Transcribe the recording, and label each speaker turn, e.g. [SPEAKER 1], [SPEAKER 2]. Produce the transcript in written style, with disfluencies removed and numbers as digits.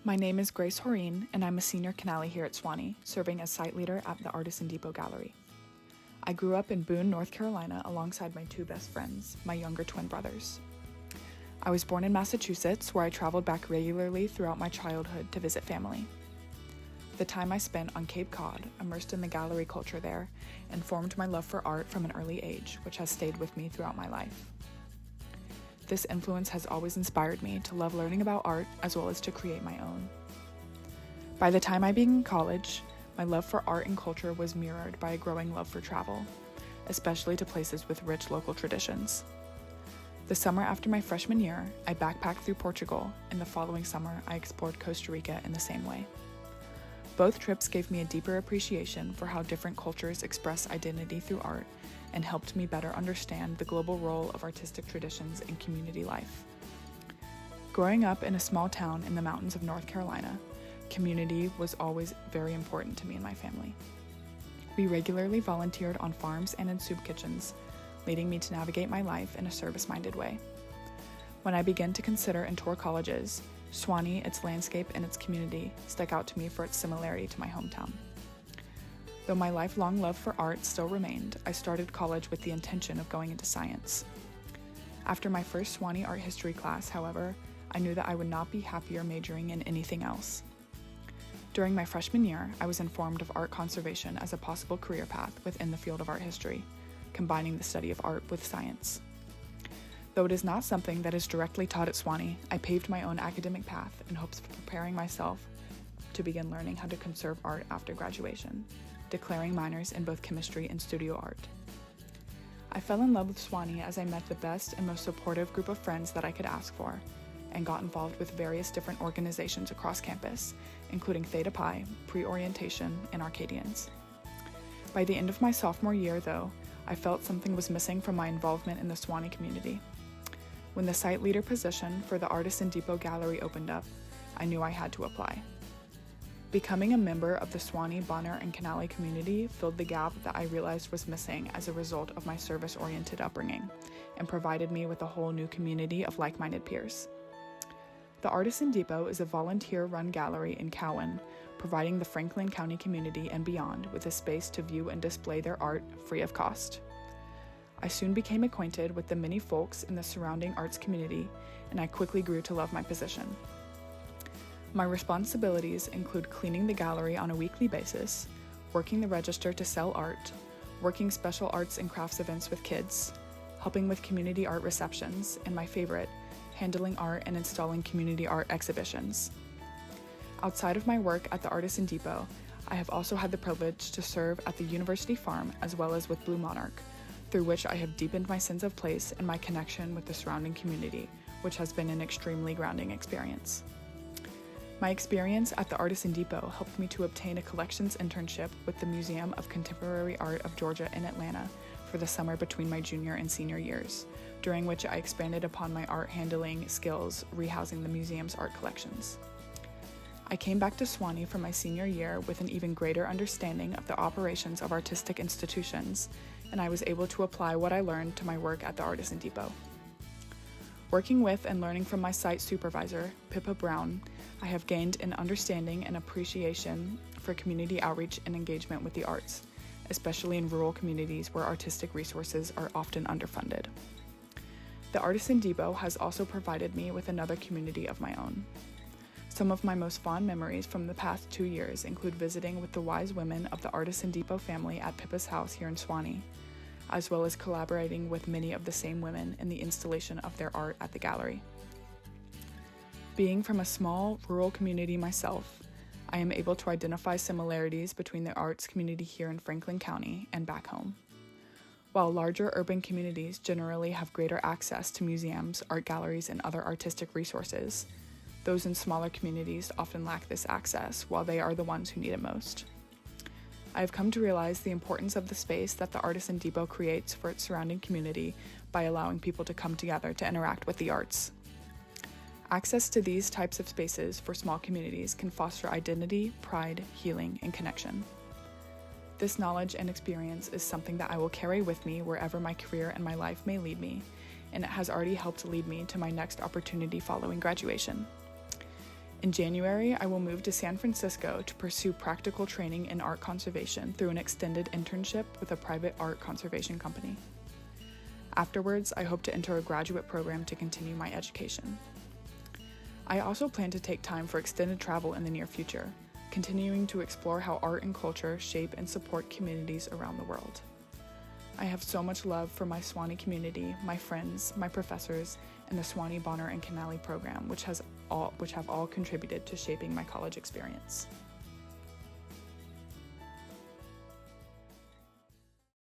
[SPEAKER 1] My name is Grace Horine, and I'm a senior Canale here at Sewanee, serving as site leader at the Artisan Depot Gallery. I grew up in Boone, North Carolina, alongside my two best friends, my younger twin brothers. I was born in Massachusetts, where I traveled back regularly throughout my childhood to visit family. The time I spent on Cape Cod, immersed in the gallery culture there, informed my love for art from an early age, which has stayed with me throughout my life. This influence has always inspired me to love learning about art as well as to create my own. By the time I began college, my love for art and culture was mirrored by a growing love for travel, especially to places with rich local traditions. The summer after my freshman year, I backpacked through Portugal, and the following summer I explored Costa Rica in the same way. Both trips gave me a deeper appreciation for how different cultures express identity through art and helped me better understand the global role of artistic traditions in community life. Growing up in a small town in the mountains of North Carolina, community was always very important to me and my family. We regularly volunteered on farms and in soup kitchens, leading me to navigate my life in a service-minded way. When I began to consider and tour colleges, Sewanee, its landscape, and its community stuck out to me for its similarity to my hometown. Though my lifelong love for art still remained, I started college with the intention of going into science. After my first Sewanee art history class, however, I knew that I would not be happier majoring in anything else. During my freshman year, I was informed of art conservation as a possible career path within the field of art history, combining the study of art with science. Though it is not something that is directly taught at Sewanee, I paved my own academic path in hopes of preparing myself to begin learning how to conserve art after graduation, declaring minors in both chemistry and studio art. I fell in love with Sewanee as I met the best and most supportive group of friends that I could ask for, and got involved with various different organizations across campus, including Theta Pi, Pre-Orientation, and Arcadians. By the end of my sophomore year, though, I felt something was missing from my involvement in the Sewanee community. When the site leader position for the Artisan Depot Gallery opened up, I knew I had to apply. Becoming a member of the Sewanee, Bonner, and Canale community filled the gap that I realized was missing as a result of my service-oriented upbringing, and provided me with a whole new community of like-minded peers. The Artisan Depot is a volunteer-run gallery in Cowan, providing the Franklin County community and beyond with a space to view and display their art free of cost. I soon became acquainted with the many folks in the surrounding arts community, and I quickly grew to love my position. My responsibilities include cleaning the gallery on a weekly basis, working the register to sell art, working special arts and crafts events with kids, helping with community art receptions, and my favorite, handling art and installing community art exhibitions. Outside of my work at the Artisan Depot, I have also had the privilege to serve at the University Farm as well as with Blue Monarch, through which I have deepened my sense of place and my connection with the surrounding community, which has been an extremely grounding experience. My experience at the Artisan Depot helped me to obtain a collections internship with the Museum of Contemporary Art of Georgia in Atlanta for the summer between my junior and senior years, during which I expanded upon my art handling skills, rehousing the museum's art collections. I came back to Sewanee for my senior year with an even greater understanding of the operations of artistic institutions, and I was able to apply what I learned to my work at the Artisan Depot. Working with and learning from my site supervisor, Pippa Brown, I have gained an understanding and appreciation for community outreach and engagement with the arts, especially in rural communities where artistic resources are often underfunded. The Artisan Depot has also provided me with another community of my own. Some of my most fond memories from the past 2 years include visiting with the wise women of the Artisan Depot family at Pippa's house here in Sewanee, as well as collaborating with many of the same women in the installation of their art at the gallery. Being from a small, rural community myself, I am able to identify similarities between the arts community here in Franklin County and back home. While larger urban communities generally have greater access to museums, art galleries, and other artistic resources, those in smaller communities often lack this access, while they are the ones who need it most. I have come to realize the importance of the space that the Artisan Depot creates for its surrounding community by allowing people to come together to interact with the arts. Access to these types of spaces for small communities can foster identity, pride, healing, and connection. This knowledge and experience is something that I will carry with me wherever my career and my life may lead me, and it has already helped lead me to my next opportunity following graduation. In January, I will move to San Francisco to pursue practical training in art conservation through an extended internship with a private art conservation company. Afterwards, I hope to enter a graduate program to continue my education. I also plan to take time for extended travel in the near future, continuing to explore how art and culture shape and support communities around the world. I have so much love for my Sewanee community, my friends, my professors, and the Sewanee Bonner and Canale program, which have all contributed to shaping my college experience.